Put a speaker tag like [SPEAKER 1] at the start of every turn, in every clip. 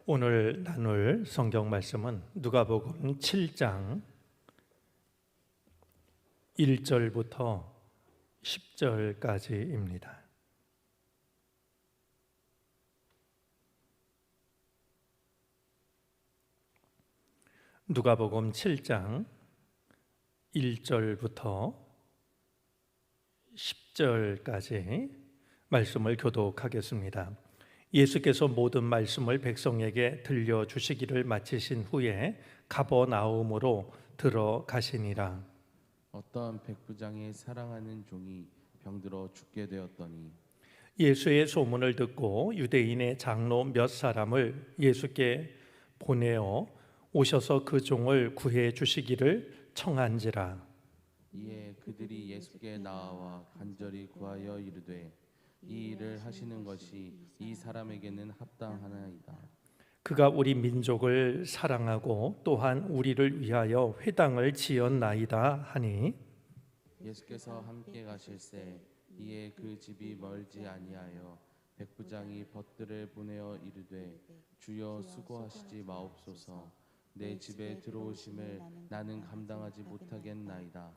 [SPEAKER 1] 오늘 나눌 성경 말씀은 누가복음 7장 1절부터 10절까지입니다. 누가복음 7장 1절부터 10절까지 말씀을 교독하겠습니다. 예수께서 모든 말씀을 백성에게 들려주시기를 마치신 후에 가버나움으로 들어가시니라.
[SPEAKER 2] 어떤 백부장의 사랑하는 종이 병들어 죽게 되었더니
[SPEAKER 1] 예수의 소문을 듣고 유대인의 장로 몇 사람을 예수께 보내어 오셔서 그 종을 구해 주시기를 청한지라.
[SPEAKER 2] 이에 그들이 예수께 나와 간절히 구하여 이르되 이 일을 하시는 것이 이 사람에게는 합당하나이다.
[SPEAKER 1] 그가 우리 민족을 사랑하고 또한 우리를 위하여 회당을 지었나이다 하니
[SPEAKER 2] 예수께서 함께 가실새 이에 그 집이 멀지 아니하여 백부장이 벗들을 보내어 이르되 주여 수고하시지 마옵소서. 내 집에 들어오심을 나는 감당하지 못하겠나이다.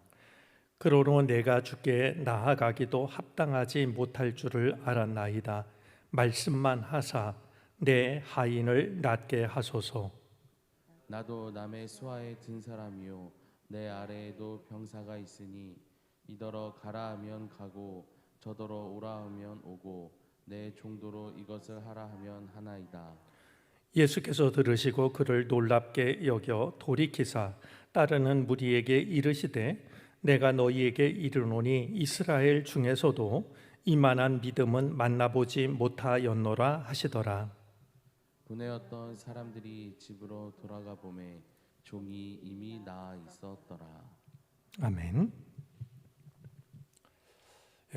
[SPEAKER 1] 그러므로 내가 주께 나아가기도 합당하지 못할 줄을 알았나이다. 말씀만 하사 내 하인을 낫게 하소서.
[SPEAKER 2] 나도 남의 수하에 든 사람이요 내 아래에도 병사가 있으니 이더러 가라 하면 가고 저더러 오라 하면 오고 내 종도로 이것을 하라 하면 하나이다.
[SPEAKER 1] 예수께서 들으시고 그를 놀랍게 여겨 돌이키사 따르는 무리에게 이르시되 내가 너희에게 이르노니 이스라엘 중에서도 이만한 믿음은 만나보지 못하였노라 하시더라.
[SPEAKER 2] 보내었던 사람들이 집으로 돌아가 보매 종이 이미 나아 있었더라.
[SPEAKER 1] 아멘.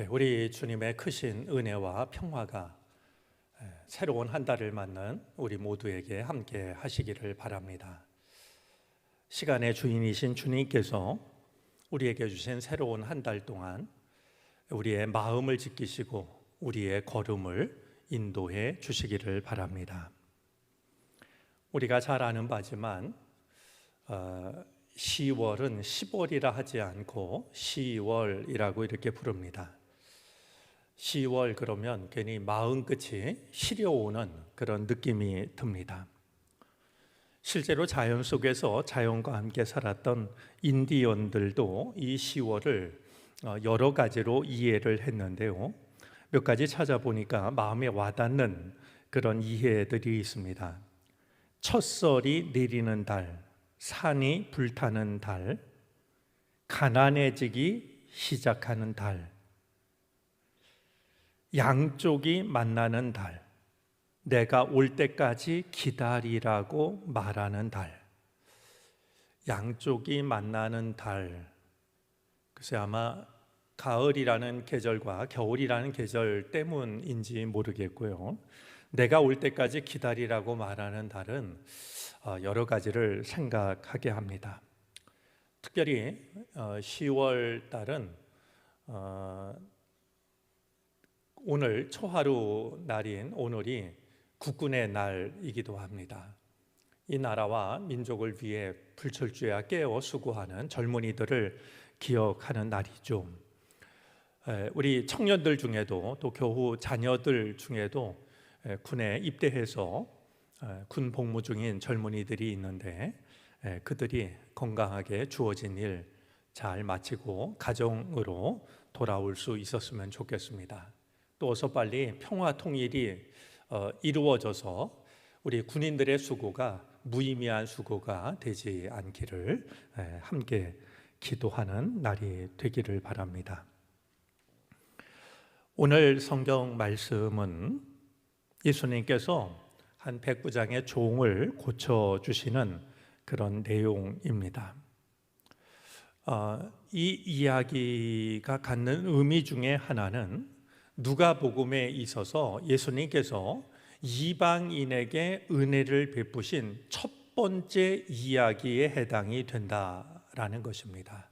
[SPEAKER 1] 우리 주님의 크신 은혜와 평화가 새로운 한 달을 맞는 우리 모두에게 함께 하시기를 바랍니다. 시간의 주인이신 주님께서 우리에게 주신 새로운 한 달 동안 우리의 마음을 지키시고 우리의 걸음을 인도해 주시기를 바랍니다. 우리가 잘 아는 바지만 10월은 10월이라 하지 않고 10월이라고 이렇게 부릅니다. 10월 그러면 괜히 마음 끝이 시려오는 그런 느낌이 듭니다. 실제로 자연 속에서 자연과 함께 살았던 인디언들도 이 10월을 여러 가지로 이해를 했는데요. 몇 가지 찾아보니까 마음에 와닿는 그런 이해들이 있습니다. 첫설이 내리는 달, 산이 불타는 달, 가난해지기 시작하는 달, 양쪽이 만나는 달, 내가 올 때까지 기다리라고 말하는 달. 양쪽이 만나는 달. 글쎄 아마 가을이라는 계절과 겨울이라는 계절 때문인지 모르겠고요. 내가 올 때까지 기다리라고 말하는 달은 여러 가지를 생각하게 합니다. 특별히 10월 달은 오늘 초하루 날인 오늘이 국군의 날이기도 합니다. 이 나라와 민족을 위해 불철주야 깨어 수고하는 젊은이들을 기억하는 날이죠. 우리 청년들 중에도 또 교우 자녀들 중에도 군에 입대해서 군 복무 중인 젊은이들이 있는데 그들이 건강하게 주어진 일 잘 마치고 가정으로 돌아올 수 있었으면 좋겠습니다. 또 어서 빨리 평화 통일이 이루어져서 우리 군인들의 수고가 무의미한 수고가 되지 않기를 함께 기도하는 날이 되기를 바랍니다. 오늘 성경 말씀은 예수님께서 한 백부장의 종을 고쳐주시는 그런 내용입니다. 이 이야기가 갖는 의미 중에 하나는 누가복음에 있어서 예수님께서 이방인에게 은혜를 베푸신 첫 번째 이야기에 해당이 된다라는 것입니다.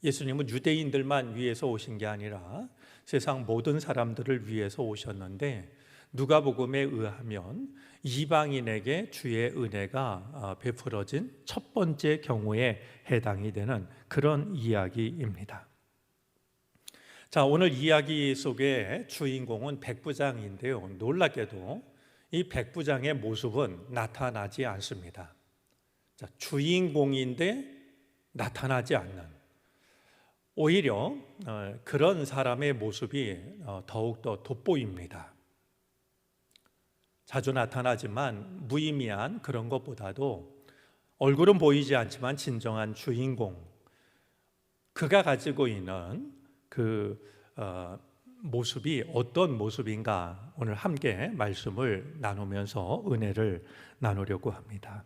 [SPEAKER 1] 예수님은 유대인들만 위해서 오신 게 아니라 세상 모든 사람들을 위해서 오셨는데 누가복음에 의하면 이방인에게 주의 은혜가 베풀어진 첫 번째 경우에 해당이 되는 그런 이야기입니다. 자, 오늘 이야기 속의 주인공은 백부장인데요. 놀랍게도 이 백부장의 모습은 나타나지 않습니다. 자, 주인공인데 나타나지 않는, 오히려 그런 사람의 모습이 더욱더 돋보입니다. 자주 나타나지만 무의미한 그런 것보다도 얼굴은 보이지 않지만 진정한 주인공, 그가 가지고 있는 그 모습이 어떤 모습인가 오늘 함께 말씀을 나누면서 은혜를 나누려고 합니다.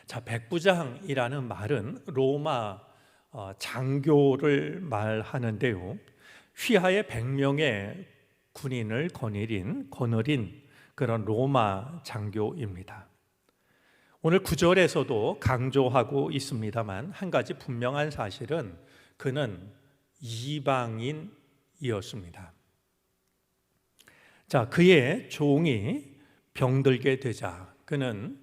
[SPEAKER 1] 자, 백부장이라는 말은 로마 장교를 말하는데요. 휘하에 100명의 군인을 거느린 그런 로마 장교입니다. 오늘 9절에서도 강조하고 있습니다만 한 가지 분명한 사실은 그는 이방인이었습니다. 자, 그의 종이 병들게 되자 그는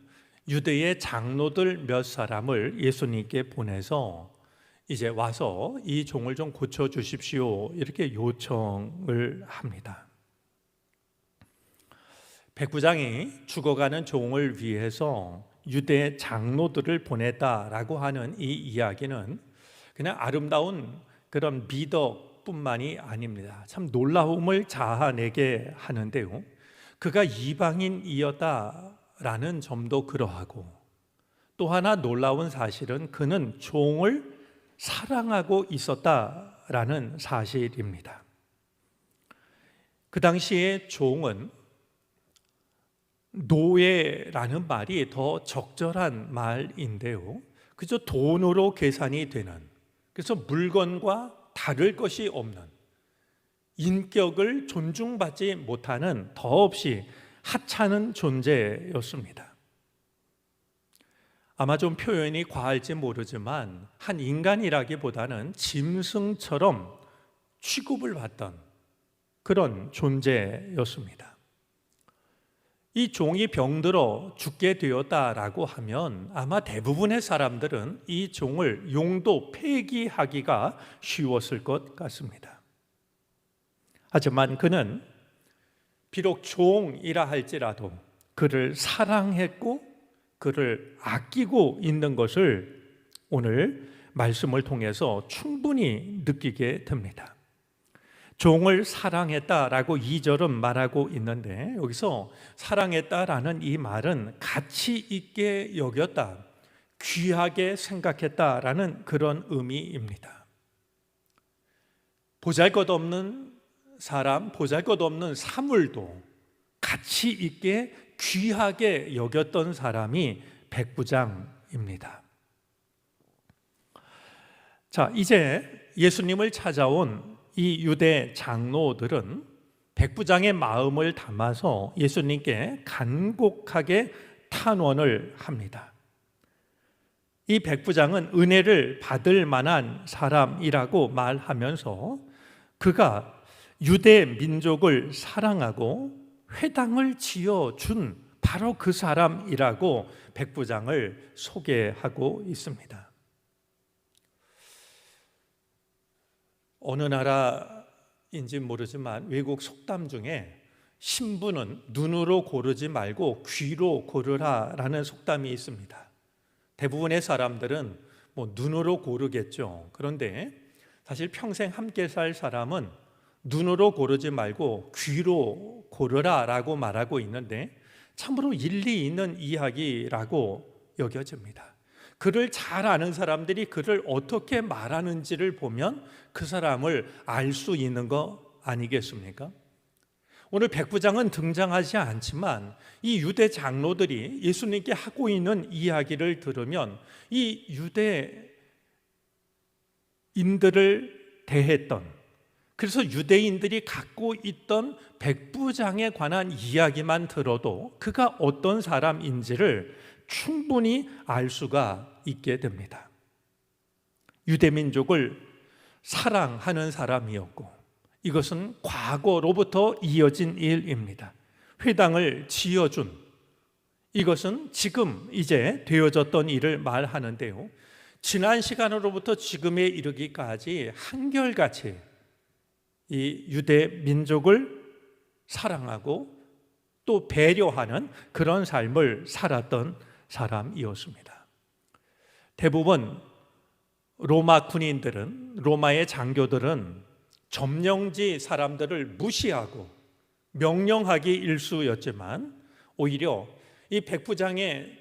[SPEAKER 1] 유대의 장로들 몇 사람을 예수님께 보내서 이제 와서 이 종을 좀 고쳐 주십시오 이렇게 요청을 합니다. 백부장이 죽어가는 종을 위해서 유대 장로들을 보냈다라고 하는 이 이야기는 그냥 아름다운 그런 미덕뿐만이 아닙니다. 참 놀라움을 자아내게 하는데요. 그가 이방인이었다라는 점도 그러하고 또 하나 놀라운 사실은 그는 종을 사랑하고 있었다라는 사실입니다. 그 당시에 종은 노예라는 말이 더 적절한 말인데요. 그저 돈으로 계산이 되는, 그래서 물건과 다를 것이 없는, 인격을 존중받지 못하는 더없이 하찮은 존재였습니다. 아마 좀 표현이 과할지 모르지만 한 인간이라기보다는 짐승처럼 취급을 받던 그런 존재였습니다. 이 종이 병들어 죽게 되었다라고 하면 아마 대부분의 사람들은 이 종을 용도 폐기하기가 쉬웠을 것 같습니다. 하지만 그는 비록 종이라 할지라도 그를 사랑했고 그를 아끼고 있는 것을 오늘 말씀을 통해서 충분히 느끼게 됩니다. 종을 사랑했다라고 2절은 말하고 있는데 여기서 사랑했다라는 이 말은 가치 있게 여겼다, 귀하게 생각했다라는 그런 의미입니다. 보잘것없는 사람, 보잘것없는 사물도 가치 있게 귀하게 여겼던 사람이 백부장입니다. 자, 이제 예수님을 찾아온 이 유대 장로들은 백부장의 마음을 담아서 예수님께 간곡하게 탄원을 합니다. 이 백부장은 은혜를 받을 만한 사람이라고 말하면서 그가 유대 민족을 사랑하고 회당을 지어준 바로 그 사람이라고 백부장을 소개하고 있습니다. 어느 나라인지 모르지만 외국 속담 중에 신부는 눈으로 고르지 말고 귀로 고르라라는 속담이 있습니다. 대부분의 사람들은 눈으로 고르겠죠. 그런데 사실 평생 함께 살 사람은 눈으로 고르지 말고 귀로 고르라라고 말하고 있는데 참으로 일리 있는 이야기라고 여겨집니다. 그를 잘 아는 사람들이 그를 어떻게 말하는지를 보면 그 사람을 알 수 있는 거 아니겠습니까? 오늘 백부장은 등장하지 않지만 이 유대 장로들이 예수님께 하고 있는 이야기를 들으면 이 유대인들을 대했던, 그래서 유대인들이 갖고 있던 백부장에 관한 이야기만 들어도 그가 어떤 사람인지를 충분히 알 수가 있게 됩니다. 유대민족을 사랑하는 사람이었고 이것은 과거로부터 이어진 일입니다. 회당을 지어준 이것은 지금 이제 되어졌던 일을 말하는데요. 지난 시간으로부터 지금에 이르기까지 한결같이 이 유대 민족을 사랑하고 또 배려하는 그런 삶을 살았던 사람이었습니다. 대부분 로마 군인들은, 로마의 장교들은 점령지 사람들을 무시하고 명령하기 일쑤였지만 오히려 이 백부장의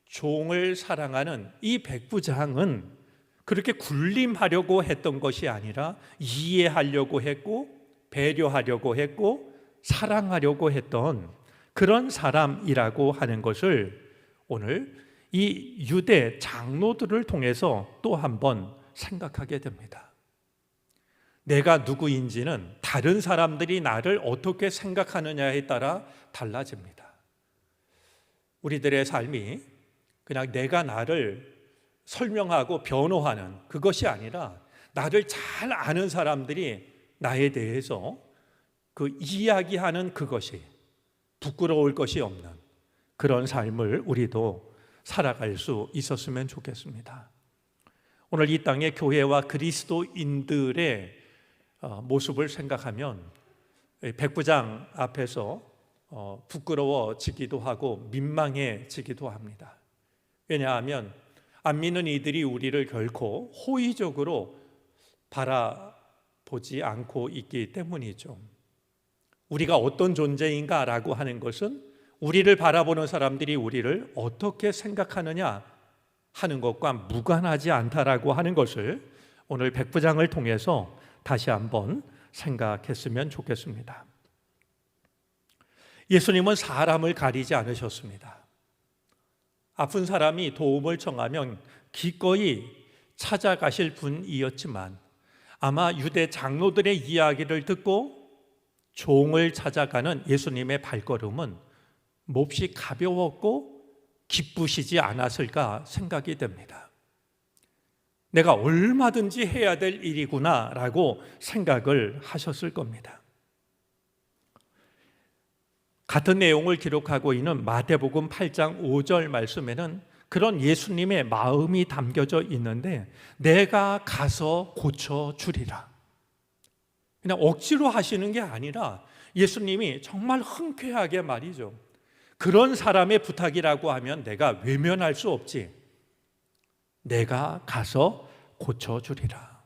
[SPEAKER 1] 종을 사랑하는 이 백부장은 그렇게 군림하려고 했던 것이 아니라 이해하려고 했고 배려하려고 했고 사랑하려고 했던 그런 사람이라고 하는 것을 오늘 이 유대 장로들을 통해서 또 한번 생각하게 됩니다. 내가 누구인지는 다른 사람들이 나를 어떻게 생각하느냐에 따라 달라집니다. 우리들의 삶이 그냥 내가 나를 설명하고 변호하는 그것이 아니라 나를 잘 아는 사람들이 나에 대해서 그 이야기하는 그것이 부끄러울 것이 없는 그런 삶을 우리도 살아갈 수 있었으면 좋겠습니다. 오늘 이 땅의 교회와 그리스도인들의 모습을 생각하면 백부장 앞에서 부끄러워지기도 하고 민망해지기도 합니다. 왜냐하면 안 믿는 이들이 우리를 결코 호의적으로 바라보지 않고 있기 때문이죠. 우리가 어떤 존재인가라고 하는 것은 우리를 바라보는 사람들이 우리를 어떻게 생각하느냐 하는 것과 무관하지 않다라고 하는 것을 오늘 백부장을 통해서 다시 한번 생각했으면 좋겠습니다. 예수님은 사람을 가리지 않으셨습니다. 아픈 사람이 도움을 청하면 기꺼이 찾아가실 분이었지만 아마 유대 장로들의 이야기를 듣고 종을 찾아가는 예수님의 발걸음은 몹시 가벼웠고 기쁘시지 않았을까 생각이 됩니다. 내가 얼마든지 해야 될 일이구나라고 생각을 하셨을 겁니다. 같은 내용을 기록하고 있는 마태복음 8장 5절 말씀에는 그런 예수님의 마음이 담겨져 있는데 내가 가서 고쳐주리라. 그냥 억지로 하시는 게 아니라 예수님이 정말 흔쾌하게 말이죠. 그런 사람의 부탁이라고 하면 내가 외면할 수 없지. 내가 가서 고쳐주리라.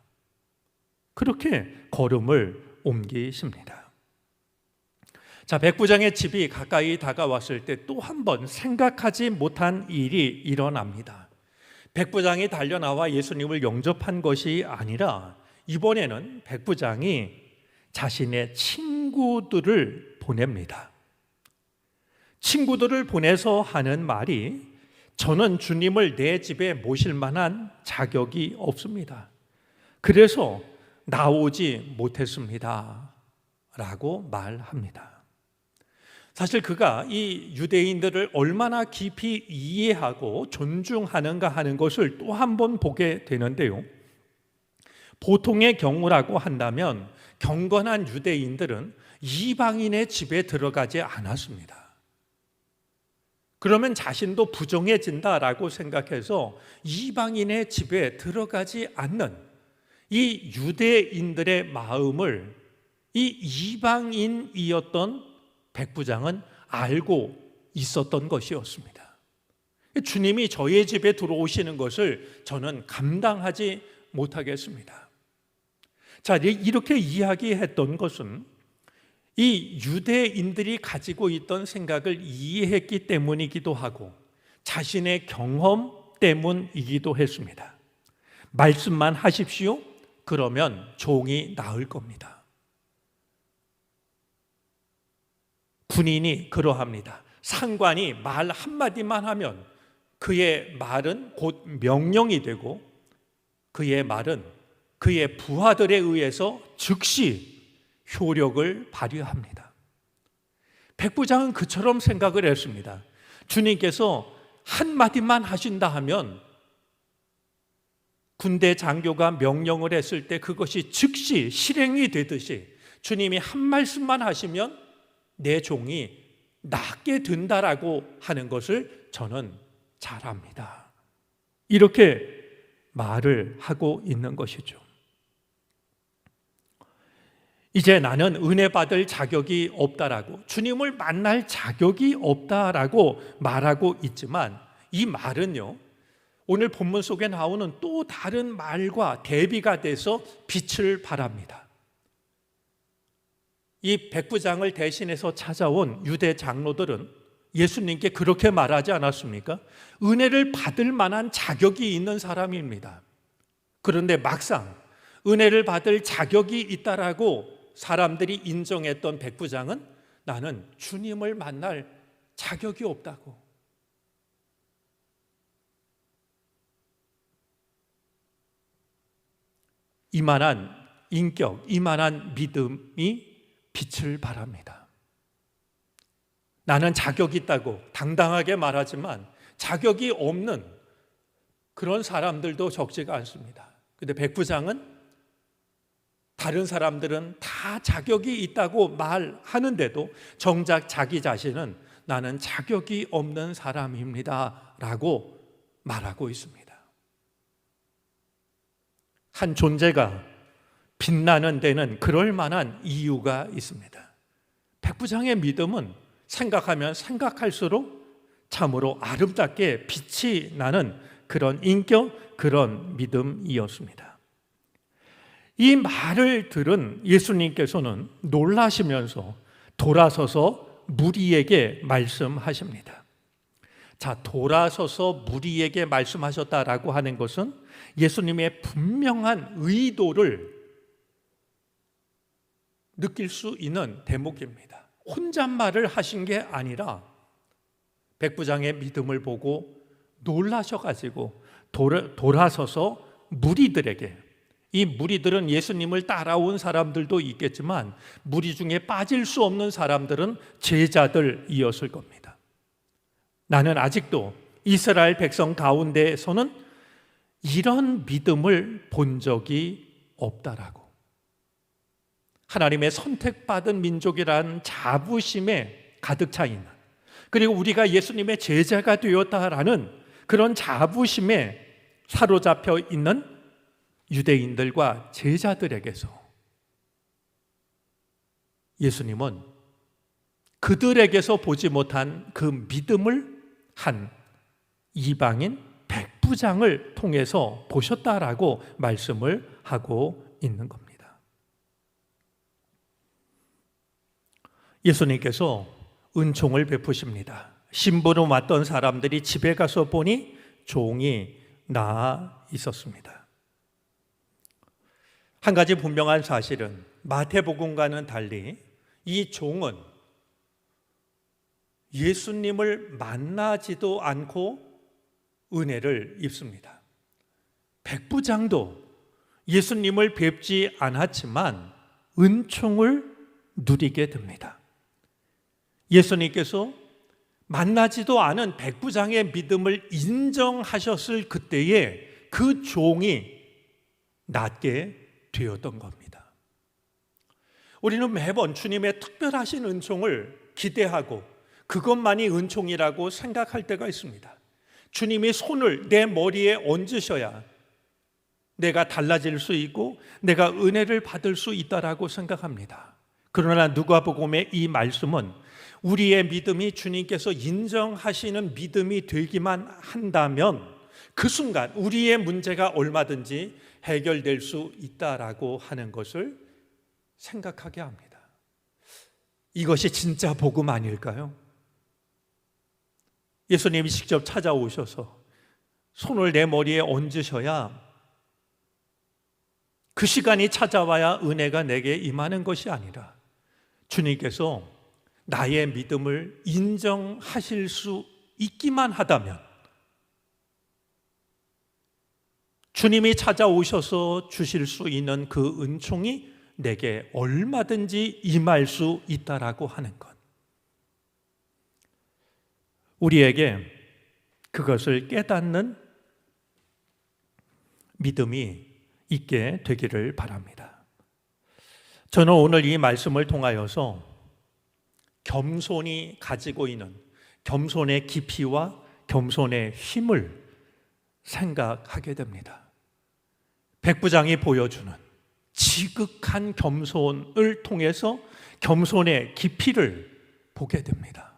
[SPEAKER 1] 그렇게 걸음을 옮기십니다. 자, 백부장의 집이 가까이 다가왔을 때 또 한 번 생각하지 못한 일이 일어납니다. 백부장이 달려나와 예수님을 영접한 것이 아니라 이번에는 백부장이 자신의 친구들을 보냅니다. 친구들을 보내서 하는 말이 저는 주님을 내 집에 모실 만한 자격이 없습니다. 그래서 나오지 못했습니다. 라고 말합니다. 사실 그가 이 유대인들을 얼마나 깊이 이해하고 존중하는가 하는 것을 또 한 번 보게 되는데요. 보통의 경우라고 한다면 경건한 유대인들은 이방인의 집에 들어가지 않았습니다. 그러면 자신도 부정해진다라고 생각해서 이방인의 집에 들어가지 않는 이 유대인들의 마음을 이 이방인이었던 백부장은 알고 있었던 것이었습니다. 주님이 저의 집에 들어오시는 것을 저는 감당하지 못하겠습니다. 자, 이렇게 이야기했던 것은 이 유대인들이 가지고 있던 생각을 이해했기 때문이기도 하고 자신의 경험 때문이기도 했습니다. 말씀만 하십시오. 그러면 종이 나을 겁니다. 군인이 그러합니다. 상관이 말 한마디만 하면 그의 말은 곧 명령이 되고 그의 말은 그의 부하들에 의해서 즉시 효력을 발휘합니다. 백부장은 그처럼 생각을 했습니다. 주님께서 한마디만 하신다 하면 군대 장교가 명령을 했을 때 그것이 즉시 실행이 되듯이 주님이 한 말씀만 하시면 내 종이 낫게 된다라고 하는 것을 저는 잘 압니다. 이렇게 말을 하고 있는 것이죠. 이제 나는 은혜 받을 자격이 없다라고, 주님을 만날 자격이 없다라고 말하고 있지만, 이 말은요, 오늘 본문 속에 나오는 또 다른 말과 대비가 돼서 빛을 발합니다. 이 백부장을 대신해서 찾아온 유대 장로들은 예수님께 그렇게 말하지 않았습니까? 은혜를 받을 만한 자격이 있는 사람입니다. 그런데 막상 은혜를 받을 자격이 있다라고 사람들이 인정했던 백부장은 나는 주님을 만날 자격이 없다고. 이만한 인격, 이만한 믿음이 빛을 발합니다. 나는 자격이 있다고 당당하게 말하지만 자격이 없는 그런 사람들도 적지가 않습니다. 그런데 백부장은 다른 사람들은 다 자격이 있다고 말하는데도 정작 자기 자신은 나는 자격이 없는 사람입니다 라고 말하고 있습니다. 한 존재가 빛나는 데는 그럴 만한 이유가 있습니다. 백부장의 믿음은 생각하면 생각할수록 참으로 아름답게 빛이 나는 그런 인격, 그런 믿음이었습니다. 이 말을 들은 예수님께서는 놀라시면서 돌아서서 무리에게 말씀하십니다. 자, 돌아서서 무리에게 말씀하셨다라고 하는 것은 예수님의 분명한 의도를 느낄 수 있는 대목입니다. 혼잣말을 하신 게 아니라 백부장의 믿음을 보고 놀라셔가지고 돌아서서 무리들에게, 이 무리들은 예수님을 따라온 사람들도 있겠지만 무리 중에 빠질 수 없는 사람들은 제자들이었을 겁니다. 나는 아직도 이스라엘 백성 가운데에서는 이런 믿음을 본 적이 없다라고. 하나님의 선택받은 민족이라는 자부심에 가득 차 있는, 그리고 우리가 예수님의 제자가 되었다라는 그런 자부심에 사로잡혀 있는 유대인들과 제자들에게서 예수님은 그들에게서 보지 못한 그 믿음을 한 이방인 백부장을 통해서 보셨다라고 말씀을 하고 있는 겁니다. 예수님께서 은총을 베푸십니다. 심부름 왔던 사람들이 집에 가서 보니 종이 나아 있었습니다. 한 가지 분명한 사실은 마태복음과는 달리 이 종은 예수님을 만나지도 않고 은혜를 입습니다. 백부장도 예수님을 뵙지 않았지만 은총을 누리게 됩니다. 예수님께서 만나지도 않은 백부장의 믿음을 인정하셨을 그때에 그 종이 낫게 되었던 겁니다. 우리는 매번 주님의 특별하신 은총을 기대하고 그것만이 은총이라고 생각할 때가 있습니다. 주님이 손을 내 머리에 얹으셔야 내가 달라질 수 있고 내가 은혜를 받을 수 있다라고 생각합니다. 그러나 누가복음의 이 말씀은 우리의 믿음이 주님께서 인정하시는 믿음이 되기만 한다면 그 순간 우리의 문제가 얼마든지 해결될 수 있다라고 하는 것을 생각하게 합니다. 이것이 진짜 복음 아닐까요? 예수님이 직접 찾아오셔서 손을 내 머리에 얹으셔야 그 시간이 찾아와야 은혜가 내게 임하는 것이 아니라 주님께서 나의 믿음을 인정하실 수 있기만 하다면 주님이 찾아오셔서 주실 수 있는 그 은총이 내게 얼마든지 임할 수 있다라고 하는 것. 우리에게 그것을 깨닫는 믿음이 있게 되기를 바랍니다. 저는 오늘 이 말씀을 통하여서 겸손이 가지고 있는 겸손의 깊이와 겸손의 힘을 생각하게 됩니다. 백부장이 보여주는 지극한 겸손을 통해서 겸손의 깊이를 보게 됩니다.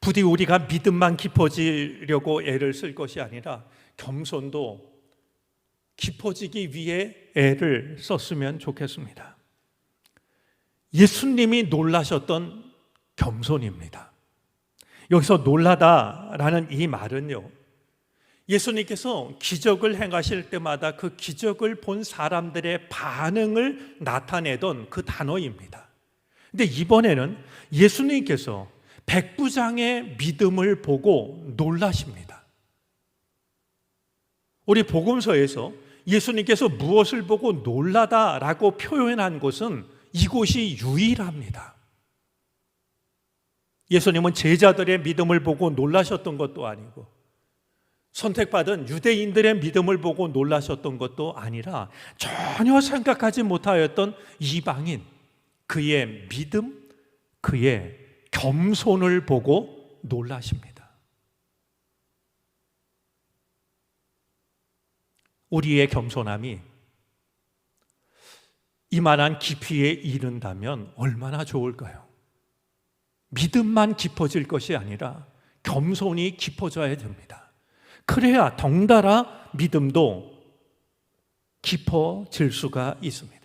[SPEAKER 1] 부디 우리가 믿음만 깊어지려고 애를 쓸 것이 아니라 겸손도 깊어지기 위해 애를 썼으면 좋겠습니다. 예수님이 놀라셨던 겸손입니다. 여기서 놀라다라는 이 말은요, 예수님께서 기적을 행하실 때마다 그 기적을 본 사람들의 반응을 나타내던 그 단어입니다. 근데 이번에는 예수님께서 백부장의 믿음을 보고 놀라십니다. 우리 복음서에서 예수님께서 무엇을 보고 놀라다라고 표현한 곳은 이곳이 유일합니다. 예수님은 제자들의 믿음을 보고 놀라셨던 것도 아니고 선택받은 유대인들의 믿음을 보고 놀라셨던 것도 아니라 전혀 생각하지 못하였던 이방인, 그의 믿음, 그의 겸손을 보고 놀라십니다. 우리의 겸손함이 이만한 깊이에 이른다면 얼마나 좋을까요? 믿음만 깊어질 것이 아니라 겸손이 깊어져야 됩니다. 그래야 덩달아 믿음도 깊어질 수가 있습니다.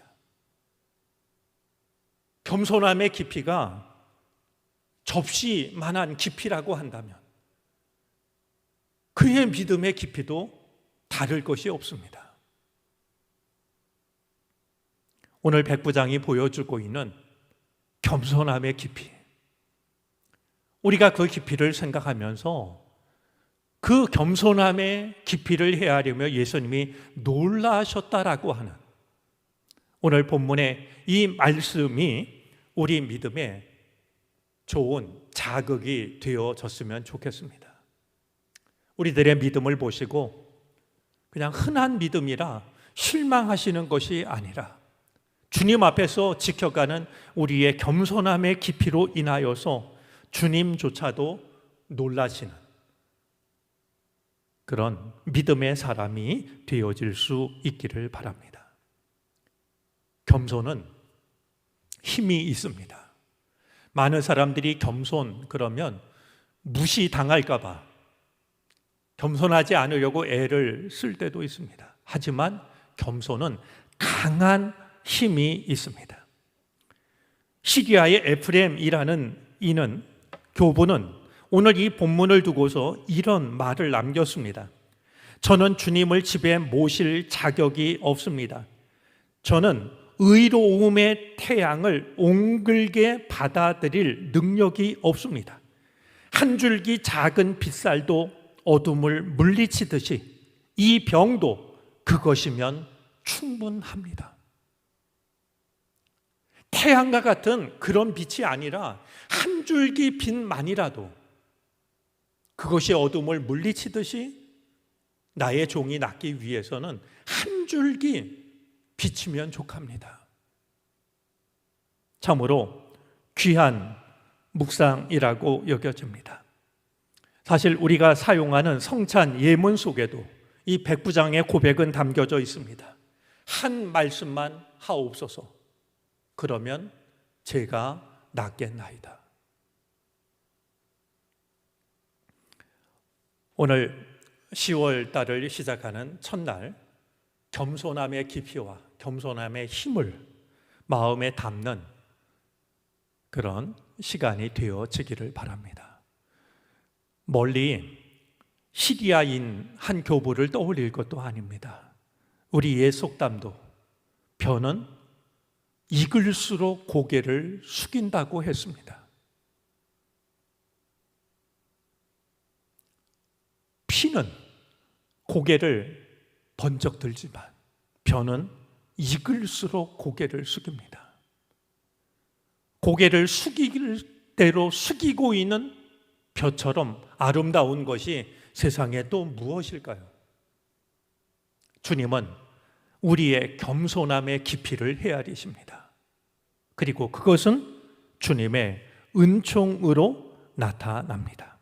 [SPEAKER 1] 겸손함의 깊이가 접시만한 깊이라고 한다면 그의 믿음의 깊이도 다를 것이 없습니다. 오늘 백부장이 보여주고 있는 겸손함의 깊이, 우리가 그 깊이를 생각하면서 그 겸손함의 깊이를 헤아리며 예수님이 놀라셨다라고 하는 오늘 본문의 이 말씀이 우리 믿음에 좋은 자극이 되어졌으면 좋겠습니다. 우리들의 믿음을 보시고 그냥 흔한 믿음이라 실망하시는 것이 아니라 주님 앞에서 지켜가는 우리의 겸손함의 깊이로 인하여서 주님조차도 놀라시는 그런 믿음의 사람이 되어질 수 있기를 바랍니다. 겸손은 힘이 있습니다. 많은 사람들이 겸손 그러면 무시당할까 봐 겸손하지 않으려고 애를 쓸 때도 있습니다. 하지만 겸손은 강한 힘이 있습니다. 시리아의 에프렘이라는 이는 교부는 오늘 이 본문을 두고서 이런 말을 남겼습니다. 저는 주님을 집에 모실 자격이 없습니다. 저는 의로움의 태양을 옹글게 받아들일 능력이 없습니다. 한 줄기 작은 빗살도 어둠을 물리치듯이 이 병도 그것이면 충분합니다. 태양과 같은 그런 빛이 아니라 한 줄기 빛만이라도 그것이 어둠을 물리치듯이 나의 종이 낫기 위해서는 한 줄기 비치면 족합니다. 참으로 귀한 묵상이라고 여겨집니다. 사실 우리가 사용하는 성찬 예문 속에도 이 백부장의 고백은 담겨져 있습니다. 한 말씀만 하옵소서. 그러면 제가 낫겠나이다. 오늘 10월 달을 시작하는 첫날, 겸손함의 깊이와 겸손함의 힘을 마음에 담는 그런 시간이 되어지기를 바랍니다. 멀리 시리아인 한 교부를 떠올릴 것도 아닙니다. 우리의 속담도 변은 익을수록 고개를 숙인다고 했습니다. 피는 고개를 번쩍 들지만 변은 익을수록 고개를 숙입니다. 고개를 숙일 대로 숙이고 있는 벼처럼 아름다운 것이 세상에 또 무엇일까요? 주님은 우리의 겸손함의 깊이를 헤아리십니다. 그리고 그것은 주님의 은총으로 나타납니다.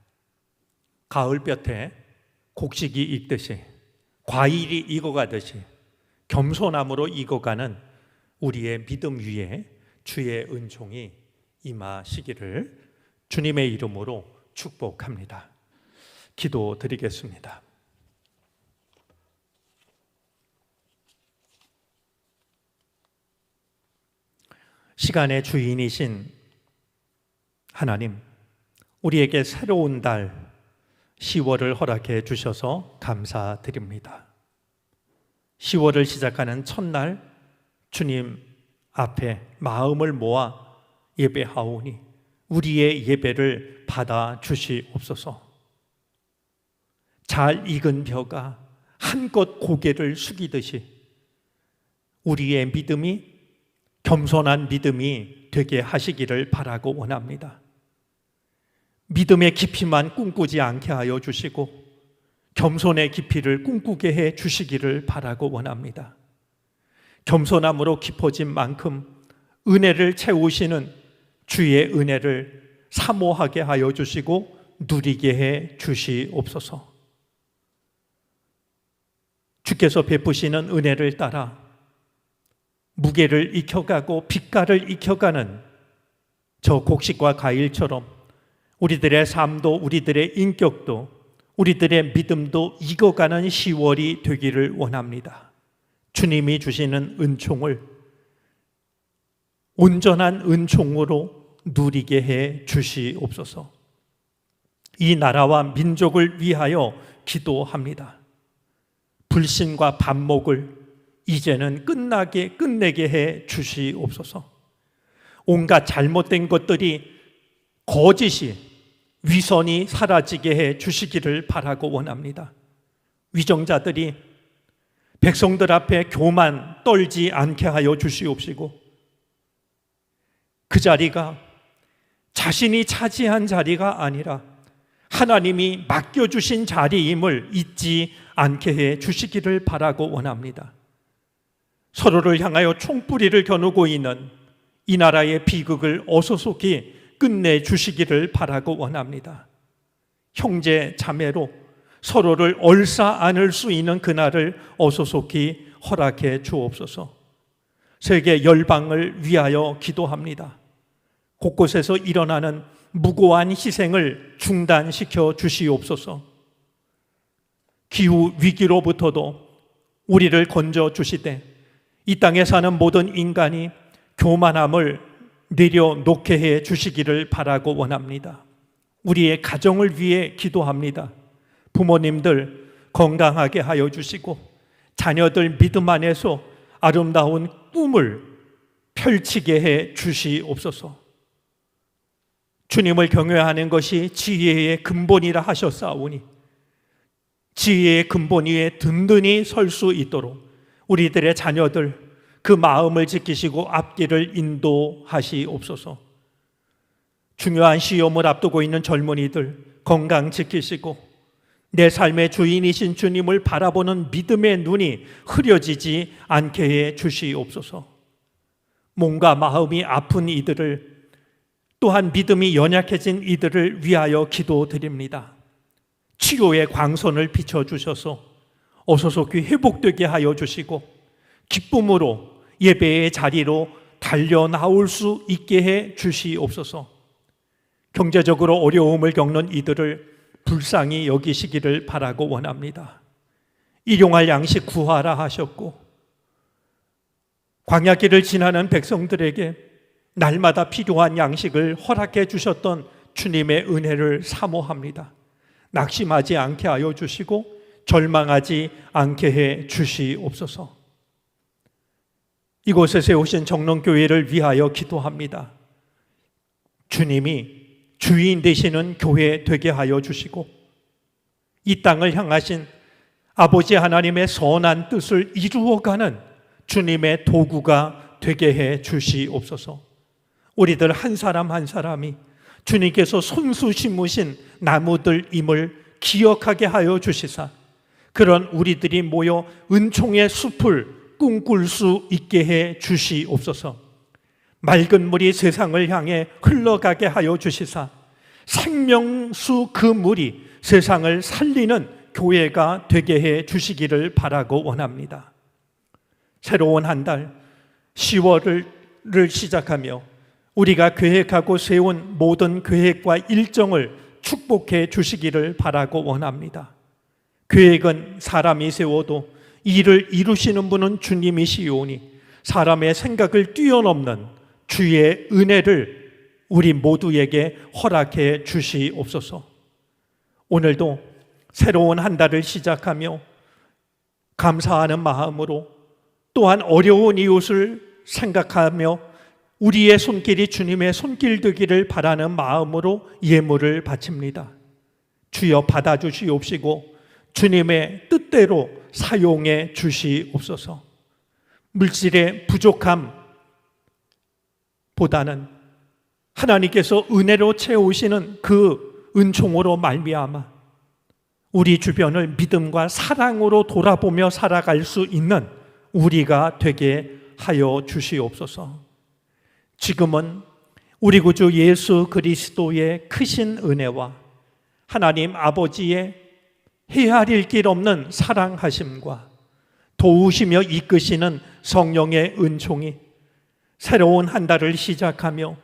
[SPEAKER 1] 가을볕에 곡식이 익듯이, 과일이 익어가듯이 겸손함으로 익어가는 우리의 믿음 위에 주의 은총이 임하시기를 주님의 이름으로 축복합니다. 기도드리겠습니다. 시간의 주인이신 하나님, 우리에게 새로운 달 10월을 허락해 주셔서 감사드립니다. 10월을 시작하는 첫날 주님 앞에 마음을 모아 예배하오니 우리의 예배를 받아 주시옵소서. 잘 익은 벼가 한껏 고개를 숙이듯이 우리의 믿음이 겸손한 믿음이 되게 하시기를 바라고 원합니다. 믿음의 깊이만 꿈꾸지 않게 하여 주시고 겸손의 깊이를 꿈꾸게 해 주시기를 바라고 원합니다. 겸손함으로 깊어진 만큼 은혜를 채우시는 주의 은혜를 사모하게 하여 주시고 누리게 해 주시옵소서. 주께서 베푸시는 은혜를 따라 무게를 익혀가고 빛깔을 익혀가는 저 곡식과 과일처럼 우리들의 삶도 우리들의 인격도 우리들의 믿음도 익어가는 10월이 되기를 원합니다. 주님이 주시는 은총을 온전한 은총으로 누리게 해 주시옵소서. 이 나라와 민족을 위하여 기도합니다. 불신과 반목을 이제는 끝내게 해 주시옵소서. 온갖 잘못된 것들이, 거짓이, 위선이 사라지게 해 주시기를 바라고 원합니다. 위정자들이 백성들 앞에 교만 떨지 않게 하여 주시옵시고 그 자리가 자신이 차지한 자리가 아니라 하나님이 맡겨주신 자리임을 잊지 않게 해 주시기를 바라고 원합니다. 서로를 향하여 총뿌리를 겨누고 있는 이 나라의 비극을 어소속히 끝내주시기를 바라고 원합니다. 형제 자매로 서로를 얼싸 안을 수 있는 그날을 어소속히 허락해 주옵소서. 세계 열방을 위하여 기도합니다. 곳곳에서 일어나는 무고한 희생을 중단시켜 주시옵소서. 기후 위기로부터도 우리를 건져 주시되 이 땅에 사는 모든 인간이 교만함을 내려놓게 해 주시기를 바라고 원합니다. 우리의 가정을 위해 기도합니다. 부모님들 건강하게 하여 주시고 자녀들 믿음 안에서 아름다운 꿈을 펼치게 해 주시옵소서. 주님을 경외하는 것이 지혜의 근본이라 하셨사오니 지혜의 근본 위에 든든히 설 수 있도록 우리들의 자녀들 그 마음을 지키시고 앞길을 인도하시옵소서. 중요한 시험을 앞두고 있는 젊은이들 건강 지키시고 내 삶의 주인이신 주님을 바라보는 믿음의 눈이 흐려지지 않게 해 주시옵소서. 몸과 마음이 아픈 이들을, 또한 믿음이 연약해진 이들을 위하여 기도드립니다. 치료의 광선을 비춰주셔서 어소속히 회복되게 하여 주시고 기쁨으로 예배의 자리로 달려나올 수 있게 해 주시옵소서. 경제적으로 어려움을 겪는 이들을 불쌍히 여기시기를 바라고 원합니다. 일용할 양식 구하라 하셨고 광야길을 지나는 백성들에게 날마다 필요한 양식을 허락해 주셨던 주님의 은혜를 사모합니다. 낙심하지 않게 하여 주시고 절망하지 않게 해 주시옵소서. 이곳에 세우신 정론교회를 위하여 기도합니다. 주님이 주인 되시는 교회 되게 하여 주시고 이 땅을 향하신 아버지 하나님의 선한 뜻을 이루어가는 주님의 도구가 되게 해 주시옵소서. 우리들 한 사람 한 사람이 주님께서 손수 심으신 나무들임을 기억하게 하여 주시사 그런 우리들이 모여 은총의 숲을 꿈꿀 수 있게 해 주시옵소서. 맑은 물이 세상을 향해 흘러가게 하여 주시사 생명수 그 물이 세상을 살리는 교회가 되게 해 주시기를 바라고 원합니다. 새로운 한 달 10월을 시작하며 우리가 계획하고 세운 모든 계획과 일정을 축복해 주시기를 바라고 원합니다. 계획은 사람이 세워도 이를 이루시는 분은 주님이시오니 사람의 생각을 뛰어넘는 주의 은혜를 우리 모두에게 허락해 주시옵소서. 오늘도 새로운 한 달을 시작하며 감사하는 마음으로 또한 어려운 이웃을 생각하며 우리의 손길이 주님의 손길 되기를 바라는 마음으로 예물을 바칩니다. 주여 받아주시옵시고 주님의 뜻대로 사용해 주시옵소서. 물질의 부족함보다는 하나님께서 은혜로 채우시는 그 은총으로 말미암아 우리 주변을 믿음과 사랑으로 돌아보며 살아갈 수 있는 우리가 되게 하여 주시옵소서. 지금은 우리 구주 예수 그리스도의 크신 은혜와 하나님 아버지의 헤아릴 길 없는 사랑하심과 도우시며 이끄시는 성령의 은총이 새로운 한 달을 시작하며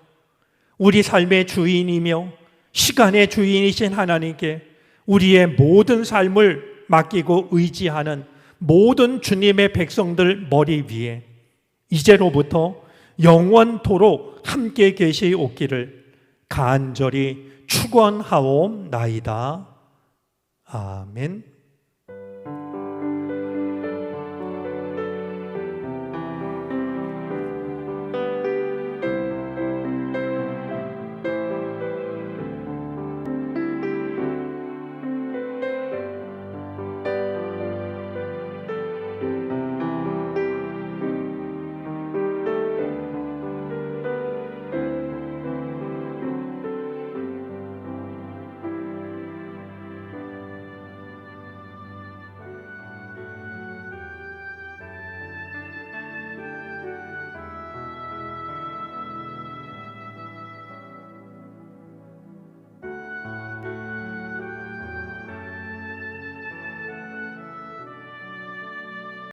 [SPEAKER 1] 우리 삶의 주인이며 시간의 주인이신 하나님께 우리의 모든 삶을 맡기고 의지하는 모든 주님의 백성들 머리 위에 이제로부터 영원토록 함께 계시옵기를 간절히 축원하옵나이다. 아멘.